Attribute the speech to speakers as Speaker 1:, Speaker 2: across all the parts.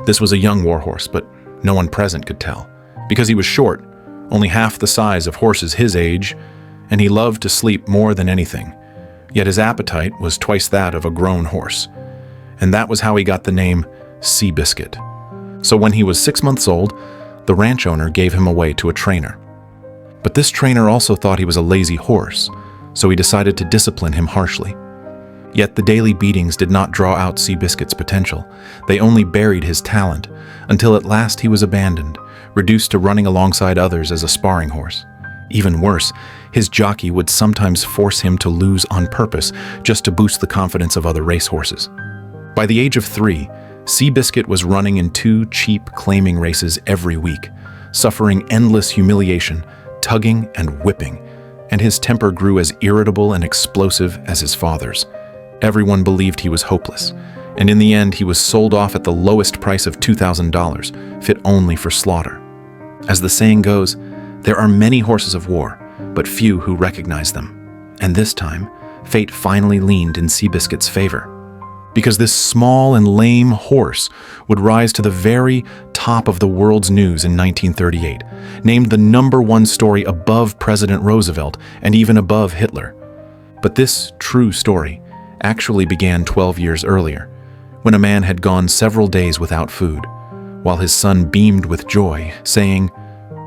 Speaker 1: This was a young warhorse, but no one present could tell, because he was short, only half the size of horses his age, and he loved to sleep more than anything. Yet his appetite was twice that of a grown horse, and that was how he got the name Seabiscuit. So when he was 6 months old, the ranch owner gave him away to a trainer. But this trainer also thought he was a lazy horse, so he decided to discipline him harshly. Yet the daily beatings did not draw out Seabiscuit's potential. They only buried his talent, until at last he was abandoned, reduced to running alongside others as a sparring horse. Even worse, his jockey would sometimes force him to lose on purpose just to boost the confidence of other racehorses. By the age of 3, Seabiscuit was running in 2 cheap claiming races every week, suffering endless humiliation, tugging and whipping, and his temper grew as irritable and explosive as his father's. Everyone believed he was hopeless, and in the end he was sold off at the lowest price of $2,000, fit only for slaughter. As the saying goes, there are many horses of war, but few who recognize them. And this time, fate finally leaned in Seabiscuit's favor, because this small and lame horse would rise to the very top of the world's news in 1938, named the #1 story above President Roosevelt and even above Hitler. But this true story actually began 12 years earlier, when a man had gone several days without food, while his son beamed with joy, saying,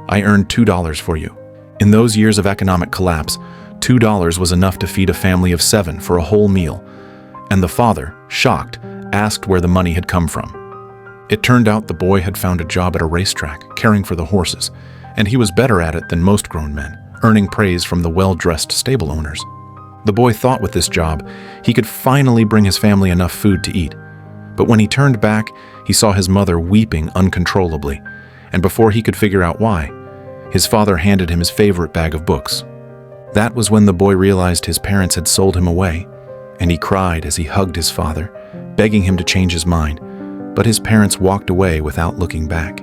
Speaker 1: "I earned $2 for you." In those years of economic collapse, $2 was enough to feed a family of 7 for a whole meal, and the father, shocked, asked where the money had come from. It turned out the boy had found a job at a racetrack, caring for the horses, and he was better at it than most grown men, earning praise from the well-dressed stable owners. The boy thought with this job, he could finally bring his family enough food to eat. But when he turned back, he saw his mother weeping uncontrollably, and before he could figure out why, his father handed him his favorite bag of books. That was when the boy realized his parents had sold him away, and he cried as he hugged his father, begging him to change his mind. But his parents walked away without looking back.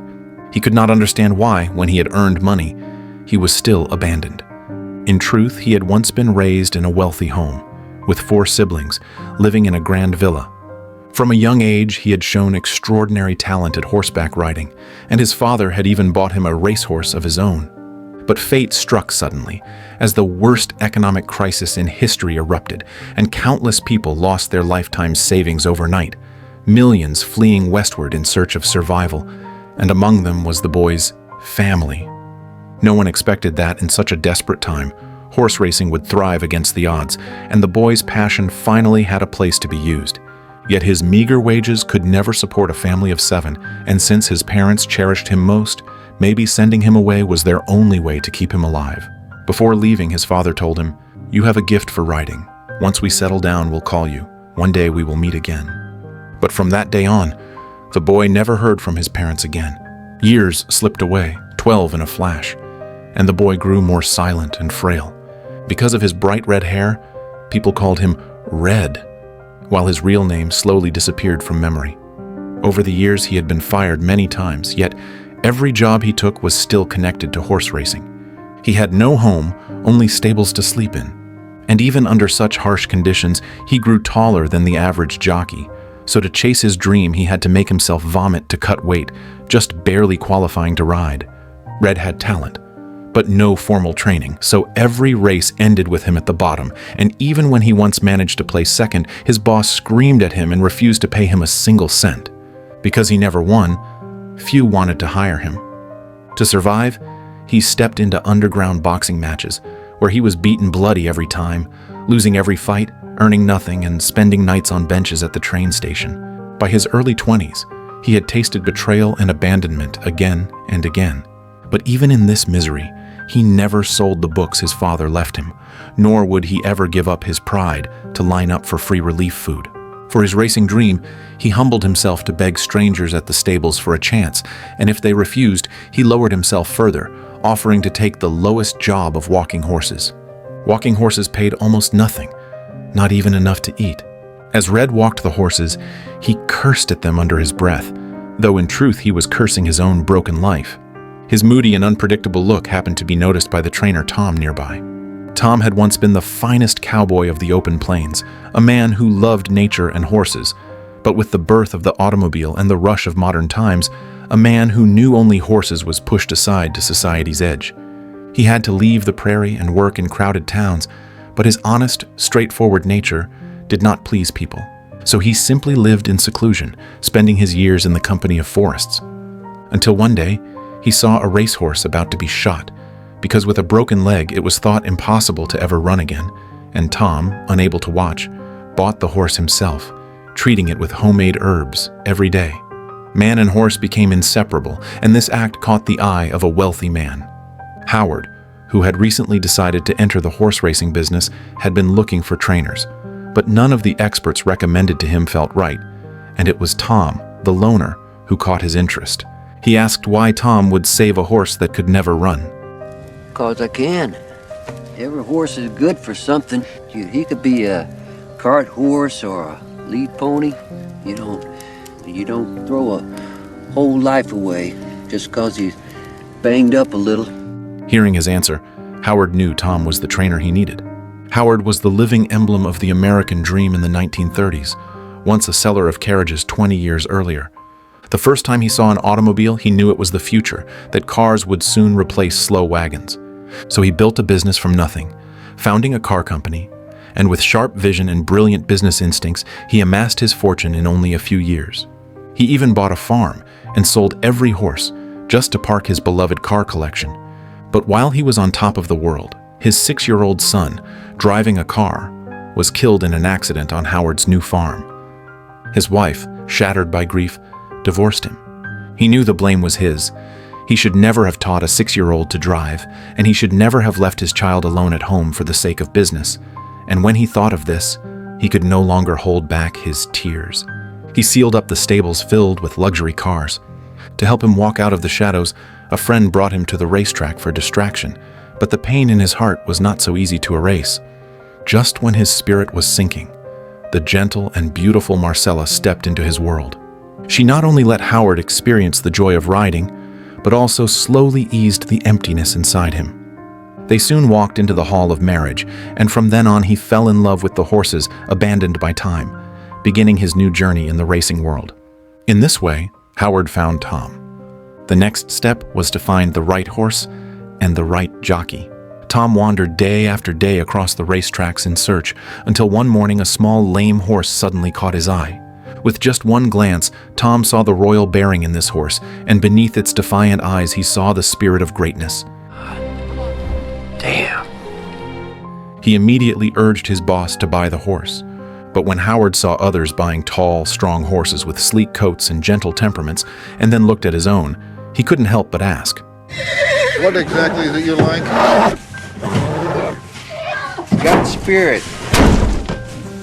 Speaker 1: He could not understand why, when he had earned money, he was still abandoned. In truth, he had once been raised in a wealthy home, with 4 siblings, living in a grand villa. From a young age, he had shown extraordinary talent at horseback riding, and his father had even bought him a racehorse of his own. But fate struck suddenly, as the worst economic crisis in history erupted, and countless people lost their lifetime savings overnight, millions fleeing westward in search of survival, and among them was the boy's family. No one expected that in such a desperate time, horse racing would thrive against the odds, and the boy's passion finally had a place to be used. Yet his meager wages could never support a family of 7, and since his parents cherished him most, maybe sending him away was their only way to keep him alive. Before leaving, his father told him, "You have a gift for riding. Once we settle down, we'll call you. One day we will meet again." But from that day on, the boy never heard from his parents again. Years slipped away, 12 in a flash, and the boy grew more silent and frail. Because of his bright red hair, people called him Red, while his real name slowly disappeared from memory. Over the years, he had been fired many times, yet every job he took was still connected to horse racing. He had no home, only stables to sleep in. And even under such harsh conditions, he grew taller than the average jockey. So to chase his dream, he had to make himself vomit to cut weight, just barely qualifying to ride. Red had talent, but no formal training, so every race ended with him at the bottom, and even when he once managed to place second, his boss screamed at him and refused to pay him a single cent. Because he never won, few wanted to hire him. To survive, he stepped into underground boxing matches, where he was beaten bloody every time, losing every fight, earning nothing, and spending nights on benches at the train station. By his early 20s, he had tasted betrayal and abandonment again and again. But even in this misery, he never sold the books his father left him, nor would he ever give up his pride to line up for free relief food. For his racing dream, he humbled himself to beg strangers at the stables for a chance, and if they refused, he lowered himself further, offering to take the lowest job of walking horses. Walking horses paid almost nothing, not even enough to eat. As Red walked the horses, he cursed at them under his breath, though in truth he was cursing his own broken life. His moody and unpredictable look happened to be noticed by the trainer Tom nearby. Tom had once been the finest cowboy of the open plains, a man who loved nature and horses, But with the birth of the automobile and the rush of modern times, a man who knew only horses was pushed aside to society's edge. He had to leave the prairie and work in crowded towns, but his honest, straightforward nature did not please people. So he simply lived in seclusion, spending his years in the company of forests. Until one day, he saw a racehorse about to be shot, because with a broken leg it was thought impossible to ever run again, and Tom, unable to watch, bought the horse himself, treating it with homemade herbs every day. Man and horse became inseparable, and this act caught the eye of a wealthy man. Howard, who had recently decided to enter the horse racing business, had been looking for trainers, but none of the experts recommended to him felt right, and it was Tom, the loner, who caught his interest. He asked why Tom would save a horse that could never run.
Speaker 2: "'Cause I can. Every horse is good for something. He could be a cart horse or a lead pony. You don't throw a whole life away just 'cause he's banged up a little."
Speaker 1: Hearing his answer, Howard knew Tom was the trainer he needed. Howard was the living emblem of the American dream in the 1930s, once a seller of carriages 20 years earlier. The first time he saw an automobile, he knew it was the future, that cars would soon replace slow wagons. So he built a business from nothing, founding a car company, and with sharp vision and brilliant business instincts, he amassed his fortune in only a few years. He even bought a farm and sold every horse just to park his beloved car collection. But while he was on top of the world, his 6-year-old son, driving a car, was killed in an accident on Howard's new farm. His wife, shattered by grief, divorced him. He knew the blame was his. He should never have taught a 6-year-old to drive, and he should never have left his child alone at home for the sake of business. And when he thought of this, he could no longer hold back his tears. He sealed up the stables filled with luxury cars. To help him walk out of the shadows, a friend brought him to the racetrack for distraction, but the pain in his heart was not so easy to erase. Just when his spirit was sinking, the gentle and beautiful Marcella stepped into his world. She not only let Howard experience the joy of riding, but also slowly eased the emptiness inside him. They soon walked into the hall of marriage, and from then on he fell in love with the horses abandoned by time, beginning his new journey in the racing world. In this way, Howard found Tom. The next step was to find the right horse and the right jockey. Tom wandered day after day across the racetracks in search, until one morning a small lame horse suddenly caught his eye. With just one glance, Tom saw the royal bearing in this horse, and beneath its defiant eyes he saw the spirit of greatness.
Speaker 2: Damn.
Speaker 1: He immediately urged his boss to buy the horse. But when Howard saw others buying tall, strong horses with sleek coats and gentle temperaments, and then looked at his own, he couldn't help but ask,
Speaker 3: "What exactly is it you like?"
Speaker 2: Got spirit.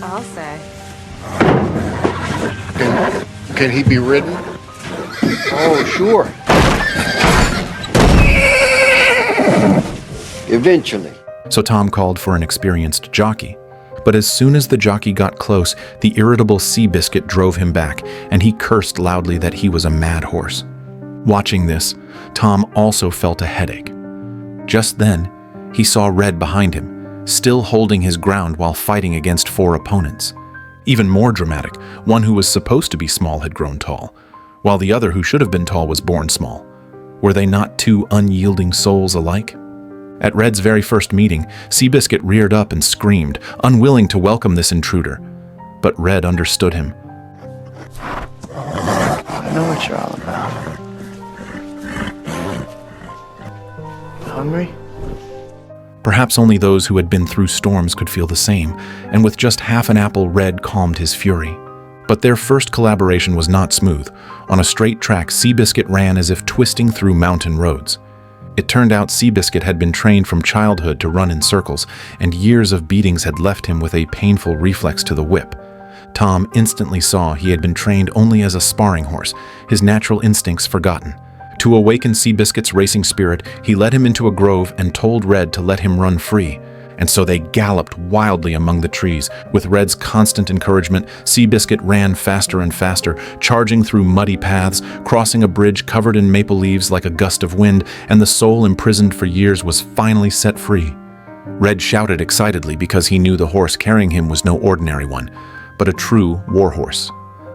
Speaker 4: I'll say.
Speaker 3: Can he be ridden?
Speaker 2: Oh, sure. Eventually.
Speaker 1: So Tom called for an experienced jockey. But as soon as the jockey got close, the irritable Seabiscuit drove him back, and he cursed loudly that he was a mad horse. Watching this, Tom also felt a headache. Just then, he saw Red behind him, still holding his ground while fighting against 4 opponents. Even more dramatic, one who was supposed to be small had grown tall, while the other who should have been tall was born small. Were they not 2 unyielding souls alike? At Red's very first meeting, Seabiscuit reared up and screamed, unwilling to welcome this intruder. But Red understood him.
Speaker 5: I know what you're all about. Hungry?
Speaker 1: Perhaps only those who had been through storms could feel the same, and with just half an apple, Red calmed his fury. But their first collaboration was not smooth. On a straight track, Seabiscuit ran as if twisting through mountain roads. It turned out Seabiscuit had been trained from childhood to run in circles, and years of beatings had left him with a painful reflex to the whip. Tom instantly saw he had been trained only as a sparring horse, his natural instincts forgotten. To awaken Seabiscuit's racing spirit, he led him into a grove and told Red to let him run free. And so they galloped wildly among the trees. With Red's constant encouragement, Seabiscuit ran faster and faster, charging through muddy paths, crossing a bridge covered in maple leaves like a gust of wind, and the soul imprisoned for years was finally set free. Red shouted excitedly because he knew the horse carrying him was no ordinary one, but a true war horse.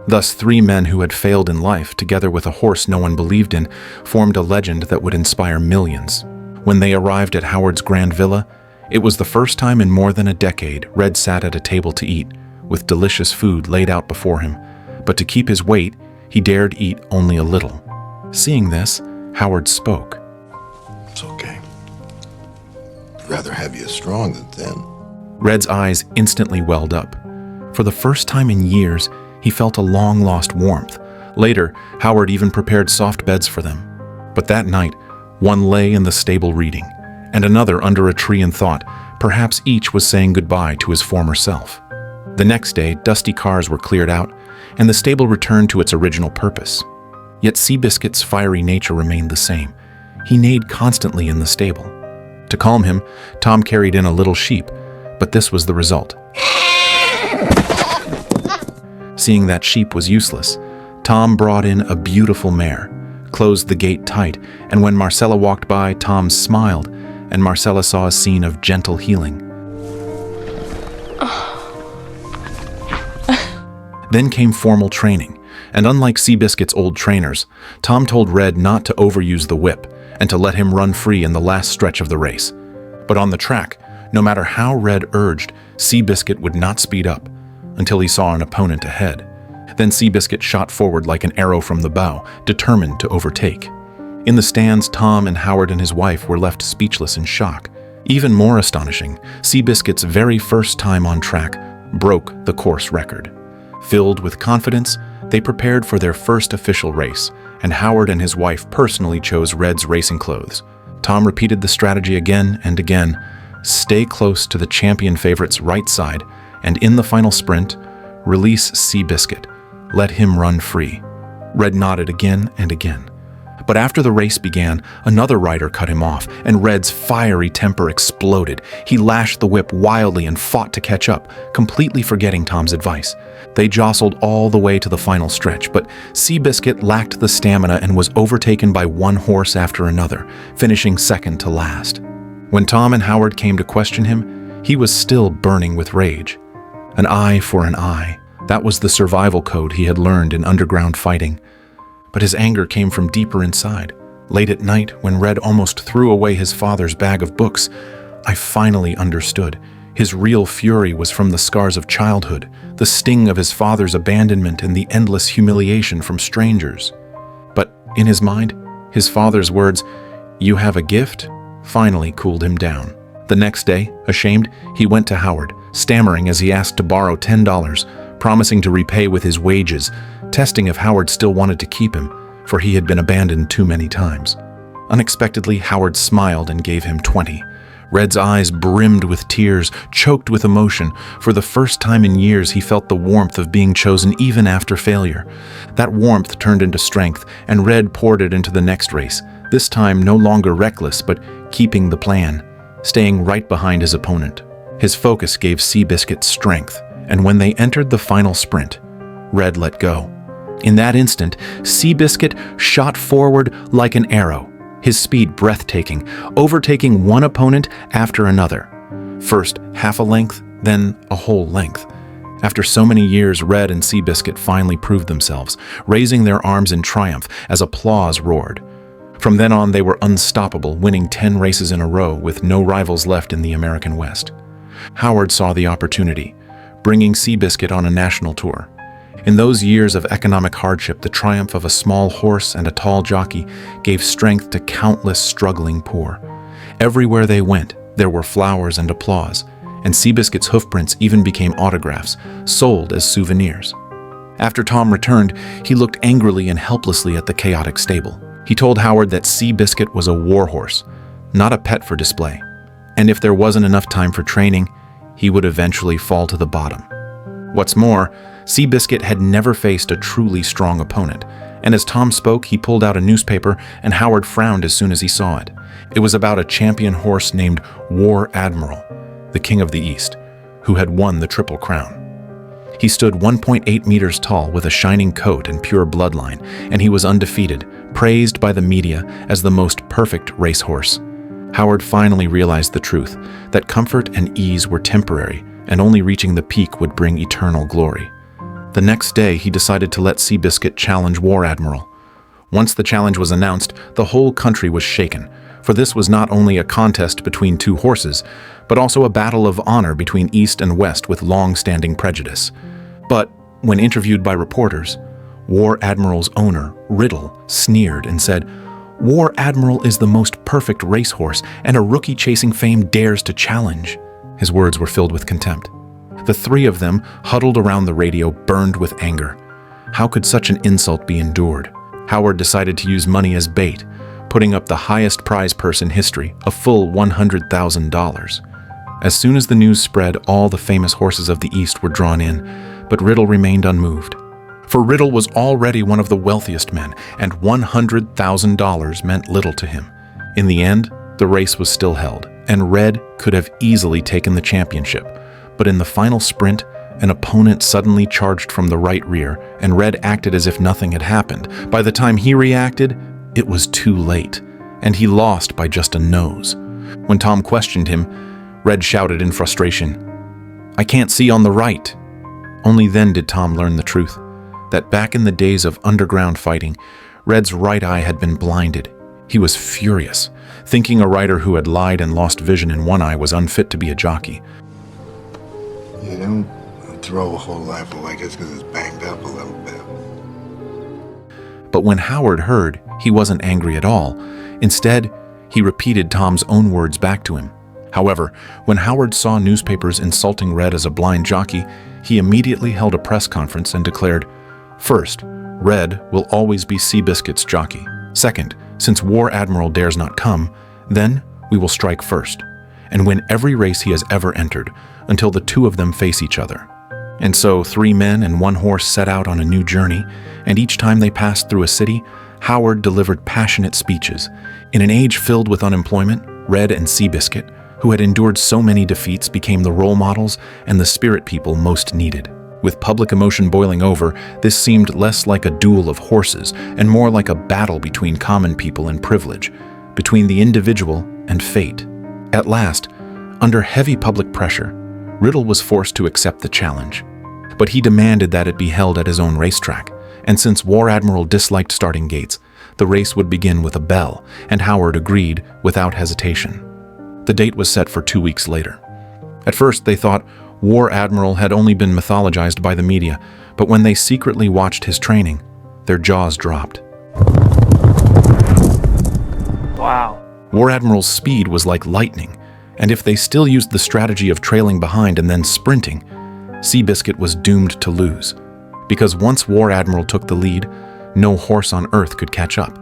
Speaker 1: Thus, three men who had failed in life, together with a horse no one believed in, formed a legend that would inspire millions. When they arrived at Howard's grand villa, it was the first time in more than a decade Red sat at a table to eat, with delicious food laid out before him. But to keep his weight, he dared eat only a little. Seeing this, Howard spoke.
Speaker 6: It's okay. I'd rather have you strong than thin.
Speaker 1: Red's eyes instantly welled up. For the first time in years, he felt a long-lost warmth. Later, Howard even prepared soft beds for them. But that night, one lay in the stable reading, and another under a tree in thought. Perhaps each was saying goodbye to his former self. The next day, dusty cars were cleared out, and the stable returned to its original purpose. Yet Seabiscuit's fiery nature remained the same. He neighed constantly in the stable. To calm him, Tom carried in a little sheep, but this was the result. Seeing that sheep was useless, Tom brought in a beautiful mare, closed the gate tight, and when Marcella walked by, Tom smiled, and Marcella saw a scene of gentle healing. Then came formal training, and unlike Seabiscuit's old trainers, Tom told Red not to overuse the whip and to let him run free in the last stretch of the race. But on the track, no matter how Red urged, Seabiscuit would not speed up until he saw an opponent ahead. Then Seabiscuit shot forward like an arrow from the bow, determined to overtake. In the stands, Tom and Howard and his wife were left speechless in shock. Even more astonishing, Seabiscuit's very first time on track broke the course record. Filled with confidence, they prepared for their first official race, and Howard and his wife personally chose Red's racing clothes. Tom repeated the strategy again and again. Stay close to the champion favorite's right side, and in the final sprint, release Seabiscuit. Let him run free. Red nodded again and again. But after the race began, another rider cut him off, and Red's fiery temper exploded. He lashed the whip wildly and fought to catch up, completely forgetting Tom's advice. They jostled all the way to the final stretch, but Seabiscuit lacked the stamina and was overtaken by one horse after another, finishing second to last. When Tom and Howard came to question him, he was still burning with rage. An eye for an eye. That was the survival code he had learned in underground fighting. But his anger came from deeper inside. Late at night, when Red almost threw away his father's bag of books, I finally understood. His real fury was from the scars of childhood, the sting of his father's abandonment and the endless humiliation from strangers. But in his mind, his father's words, "You have a gift," finally cooled him down. The next day, ashamed, he went to Howard, stammering as he asked to borrow $10, promising to repay with his wages, testing if Howard still wanted to keep him, for he had been abandoned too many times. Unexpectedly, Howard smiled and gave him 20. Red's eyes brimmed with tears, choked with emotion. For the first time in years, he felt the warmth of being chosen even after failure. That warmth turned into strength, and Red poured it into the next race, this time no longer reckless, but keeping the plan, staying right behind his opponent. His focus gave Seabiscuit strength, and when they entered the final sprint, Red let go. In that instant, Seabiscuit shot forward like an arrow, his speed breathtaking, overtaking one opponent after another. First half a length, then a whole length. After so many years, Red and Seabiscuit finally proved themselves, raising their arms in triumph as applause roared. From then on, they were unstoppable, winning 10 races in a row with no rivals left in the American West. Howard saw the opportunity, bringing Seabiscuit on a national tour. In those years of economic hardship, the triumph of a small horse and a tall jockey gave strength to countless struggling poor. Everywhere they went, there were flowers and applause, and Seabiscuit's hoofprints even became autographs, sold as souvenirs. After Tom returned, he looked angrily and helplessly at the chaotic stable. He told Howard that Seabiscuit was a warhorse, not a pet for display, and if there wasn't enough time for training, he would eventually fall to the bottom. What's more, Seabiscuit had never faced a truly strong opponent, and as Tom spoke, he pulled out a newspaper, and Howard frowned as soon as he saw it. It was about a champion horse named War Admiral, the King of the East, who had won the Triple Crown. He stood 1.8 meters tall with a shining coat and pure bloodline, and he was undefeated, praised by the media as the most perfect racehorse. Howard finally realized the truth, that comfort and ease were temporary, and only reaching the peak would bring eternal glory. The next day, he decided to let Seabiscuit challenge War Admiral. Once the challenge was announced, the whole country was shaken, for this was not only a contest between two horses, but also a battle of honor between East and West with long-standing prejudice. But when interviewed by reporters, War Admiral's owner, Riddle, sneered and said, "War Admiral is the most perfect racehorse, and a rookie chasing fame dares to challenge." His words were filled with contempt. The three of them, huddled around the radio, burned with anger. How could such an insult be endured? Howard decided to use money as bait, putting up the highest prize purse in history, a full $100,000. As soon as the news spread, all the famous horses of the East were drawn in, but Riddle remained unmoved. For Riddle was already one of the wealthiest men, and $100,000 meant little to him. In the end, the race was still held, and Red could have easily taken the championship. But in the final sprint, an opponent suddenly charged from the right rear, and Red acted as if nothing had happened. By the time he reacted, it was too late, and he lost by just a nose. When Tom questioned him, Red shouted in frustration, "I can't see on the right." Only then did Tom learn the truth, that back in the days of underground fighting, Red's right eye had been blinded. He was furious, thinking a rider who had lied and lost vision in one eye was unfit to be a jockey.
Speaker 6: You don't throw a whole rifle like it's because it's banged up a little bit.
Speaker 1: But when Howard heard, he wasn't angry at all. Instead, he repeated Tom's own words back to him. However, when Howard saw newspapers insulting Red as a blind jockey, he immediately held a press conference and declared, "First, Red will always be Seabiscuit's jockey. Second, since War Admiral dares not come, then we will strike first and win every race he has ever entered until the two of them face each other." And so 3 men and 1 horse set out on a new journey, and each time they passed through a city, Howard delivered passionate speeches. In an age filled with unemployment, Red and Seabiscuit, who had endured so many defeats, became the role models and the spirit people most needed. With public emotion boiling over, this seemed less like a duel of horses and more like a battle between common people and privilege, between the individual and fate. At last, under heavy public pressure, Riddle was forced to accept the challenge. But he demanded that it be held at his own racetrack, and since War Admiral disliked starting gates, the race would begin with a bell, and Howard agreed without hesitation. The date was set for 2 weeks later. At first, they thought War Admiral had only been mythologized by the media, but when they secretly watched his training, their jaws dropped.
Speaker 5: Wow.
Speaker 1: War Admiral's speed was like lightning, and if they still used the strategy of trailing behind and then sprinting, Seabiscuit was doomed to lose. Because once War Admiral took the lead, no horse on earth could catch up.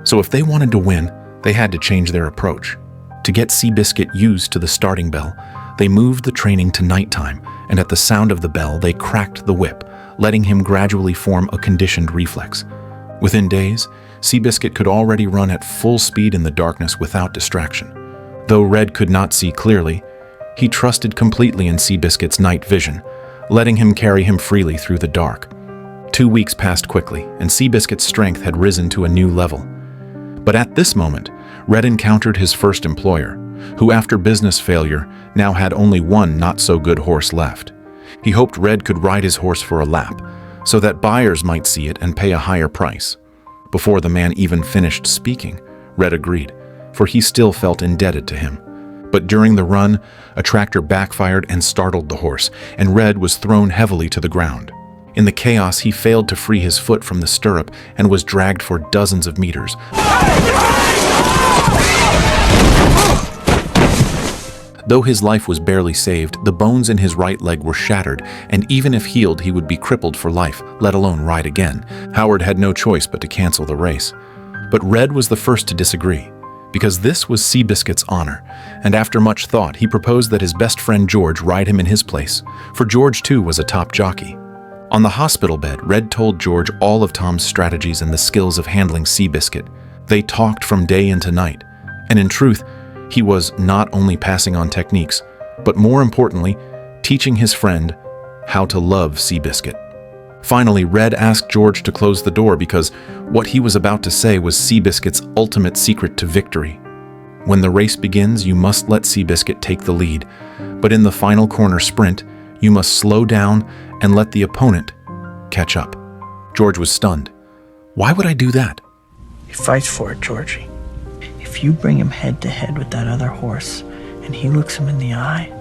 Speaker 1: So if they wanted to win, they had to change their approach. To get Seabiscuit used to the starting bell, they moved the training to nighttime, and at the sound of the bell, they cracked the whip, letting him gradually form a conditioned reflex. Within days, Seabiscuit could already run at full speed in the darkness without distraction. Though Red could not see clearly, he trusted completely in Seabiscuit's night vision, letting him carry him freely through the dark. 2 weeks passed quickly, and Seabiscuit's strength had risen to a new level. But at this moment, Red encountered his first employer, who after business failure now had only one not-so-good horse left. He hoped Red could ride his horse for a lap, so that buyers might see it and pay a higher price. Before the man even finished speaking, Red agreed, for he still felt indebted to him. But during the run, a tractor backfired and startled the horse, and Red was thrown heavily to the ground. In the chaos, he failed to free his foot from the stirrup and was dragged for dozens of meters. Though his life was barely saved, the bones in his right leg were shattered, and even if healed, he would be crippled for life, let alone ride again. Howard had no choice but to cancel the race. But Red was the first to disagree, because this was Seabiscuit's honor, and after much thought, he proposed that his best friend George ride him in his place, for George too was a top jockey. On the hospital bed, Red told George all of Tom's strategies and the skills of handling Seabiscuit. They talked from day into night, and in truth, he was not only passing on techniques, but more importantly, teaching his friend how to love Seabiscuit. Finally, Red asked George to close the door because what he was about to say was Seabiscuit's ultimate secret to victory. When the race begins, you must let Seabiscuit take the lead, but in the final corner sprint, you must slow down and let the opponent catch up. George was stunned. Why would I do that?
Speaker 5: He fights for it, Georgie. If you bring him head to head with that other horse and he looks him in the eye,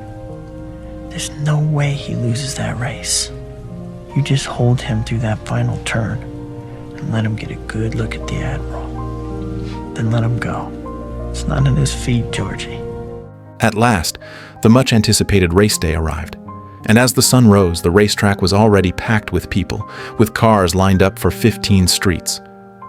Speaker 5: there's no way he loses that race. You just hold him through that final turn and let him get a good look at the Admiral. Then let him go. It's not in his feet, Georgie.
Speaker 1: At last, the much-anticipated race day arrived. And as the sun rose, the racetrack was already packed with people, with cars lined up for 15 streets.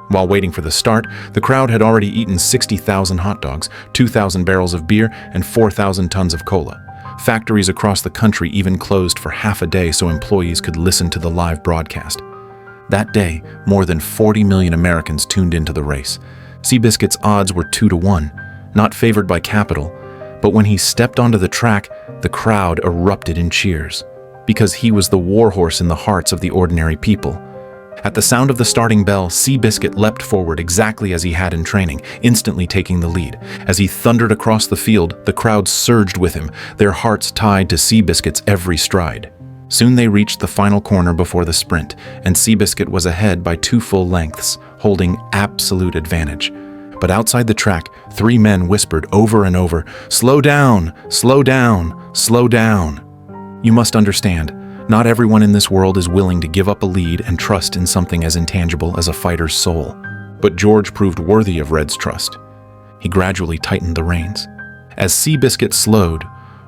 Speaker 1: While waiting for the start, the crowd had already eaten 60,000 hot dogs, 2,000 barrels of beer, and 4,000 tons of cola. Factories across the country even closed for half a day so employees could listen to the live broadcast. That day, more than 40 million Americans tuned into the race. Seabiscuit's odds were 2-1, not favored by capital, but when he stepped onto the track, the crowd erupted in cheers, because he was the warhorse in the hearts of the ordinary people. At the sound of the starting bell, Seabiscuit leapt forward exactly as he had in training, instantly taking the lead. As he thundered across the field, the crowd surged with him, their hearts tied to Seabiscuit's every stride. Soon they reached the final corner before the sprint, and Seabiscuit was ahead by 2 full lengths, holding absolute advantage. But outside the track, 3 men whispered over and over, "Slow down, slow down, slow down." You must understand, not everyone in this world is willing to give up a lead and trust in something as intangible as a fighter's soul. But George proved worthy of Red's trust. He gradually tightened the reins. As Seabiscuit slowed,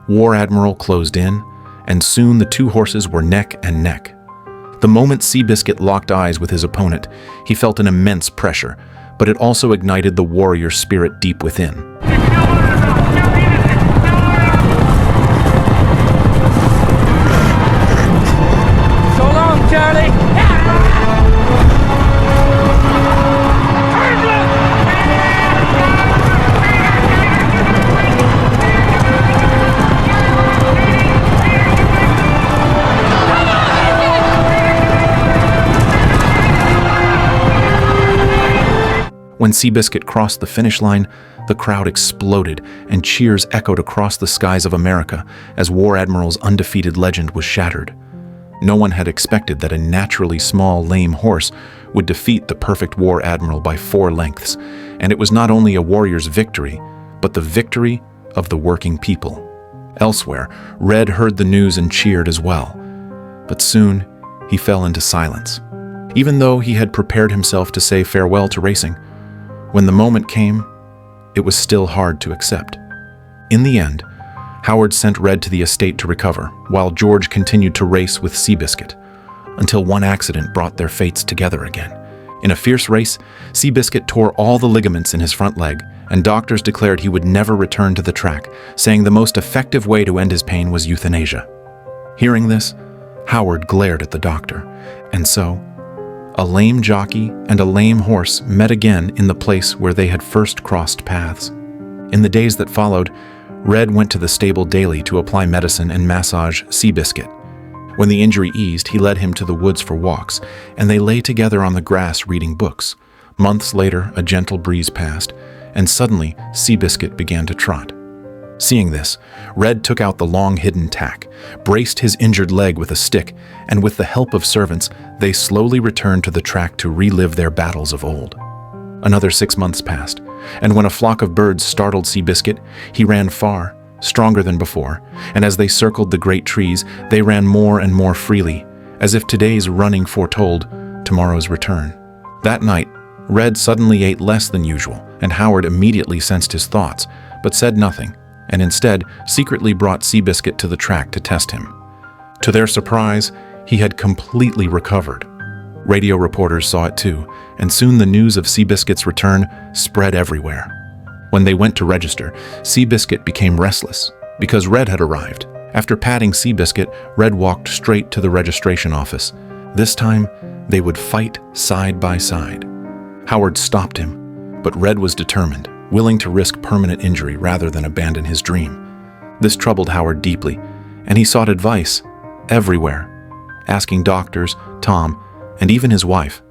Speaker 1: War Admiral closed in, and soon the 2 horses were neck and neck. The moment Seabiscuit locked eyes with his opponent, he felt an immense pressure, but it also ignited the warrior spirit deep within.
Speaker 7: So long, Charlie!
Speaker 1: When Seabiscuit crossed the finish line, the crowd exploded and cheers echoed across the skies of America as War Admiral's undefeated legend was shattered. No one had expected that a naturally small, lame horse would defeat the perfect War Admiral by 4 lengths, and it was not only a warrior's victory, but the victory of the working people. Elsewhere, Red heard the news and cheered as well. But soon, he fell into silence, even though he had prepared himself to say farewell to racing. When the moment came, it was still hard to accept. In the end, Howard sent Red to the estate to recover, while George continued to race with Seabiscuit, until one accident brought their fates together again. In a fierce race, Seabiscuit tore all the ligaments in his front leg, and doctors declared he would never return to the track, saying the most effective way to end his pain was euthanasia. Hearing this, Howard glared at the doctor, and so, a lame jockey and a lame horse met again in the place where they had first crossed paths. In the days that followed, Red went to the stable daily to apply medicine and massage Seabiscuit. When the injury eased, he led him to the woods for walks, and they lay together on the grass reading books. Months later, a gentle breeze passed, and suddenly Seabiscuit began to trot. Seeing this, Red took out the long-hidden tack, braced his injured leg with a stick, and with the help of servants, they slowly returned to the track to relive their battles of old. Another 6 months passed, and when a flock of birds startled Seabiscuit, he ran far, stronger than before, and as they circled the great trees, they ran more and more freely, as if today's running foretold tomorrow's return. That night, Red suddenly ate less than usual, and Howard immediately sensed his thoughts, but said nothing, and instead secretly brought Seabiscuit to the track to test him. To their surprise, he had completely recovered. Radio reporters saw it too, and soon the news of Seabiscuit's return spread everywhere. When they went to register, Seabiscuit became restless, because Red had arrived. After patting Seabiscuit, Red walked straight to the registration office. This time, they would fight side by side. Howard stopped him, but Red was determined, willing to risk permanent injury rather than abandon his dream. This troubled Howard deeply, and he sought advice everywhere, asking doctors, Tom, and even his wife.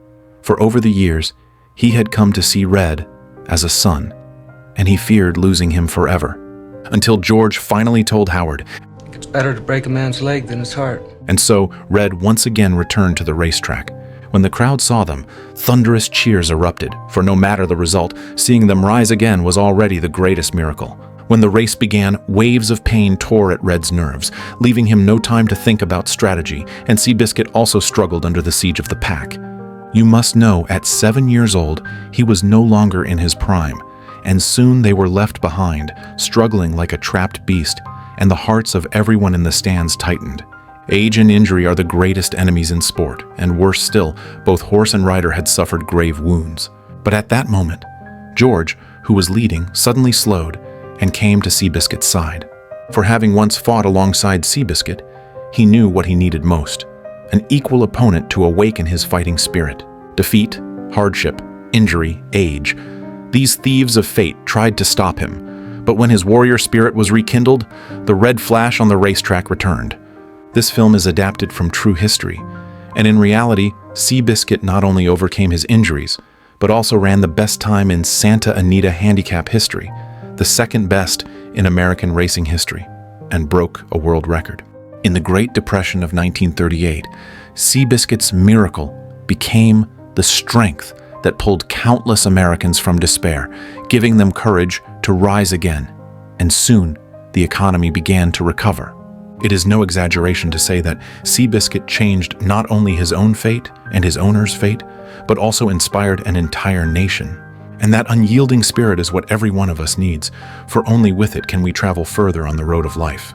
Speaker 1: For over the years, he had come to see Red as a son, and he feared losing him forever. Until George finally told Howard,
Speaker 7: It's better to break a man's leg than his heart.
Speaker 1: And so, Red once again returned to the racetrack. When the crowd saw them, thunderous cheers erupted, for no matter the result, seeing them rise again was already the greatest miracle. When the race began, waves of pain tore at Red's nerves, leaving him no time to think about strategy, and Seabiscuit also struggled under the siege of the pack. You must know, at 7 years old, he was no longer in his prime, and soon they were left behind, struggling like a trapped beast, and the hearts of everyone in the stands tightened. Age and injury are the greatest enemies in sport, and worse still, both horse and rider had suffered grave wounds. But at that moment, George, who was leading, suddenly slowed and came to Seabiscuit's side. For having once fought alongside Seabiscuit, he knew what he needed most: an equal opponent to awaken his fighting spirit. Defeat, hardship, injury, age. These thieves of fate tried to stop him, but when his warrior spirit was rekindled, the red flash on the racetrack returned. This film is adapted from true history, and in reality, Seabiscuit not only overcame his injuries, but also ran the best time in Santa Anita handicap history, the second best in American racing history, and broke a world record. In the Great Depression of 1938, Seabiscuit's miracle became the strength that pulled countless Americans from despair, giving them courage to rise again, and soon the economy began to recover. It is no exaggeration to say that Seabiscuit changed not only his own fate and his owner's fate, but also inspired an entire nation. And that unyielding spirit is what every one of us needs, for only with it can we travel further on the road of life.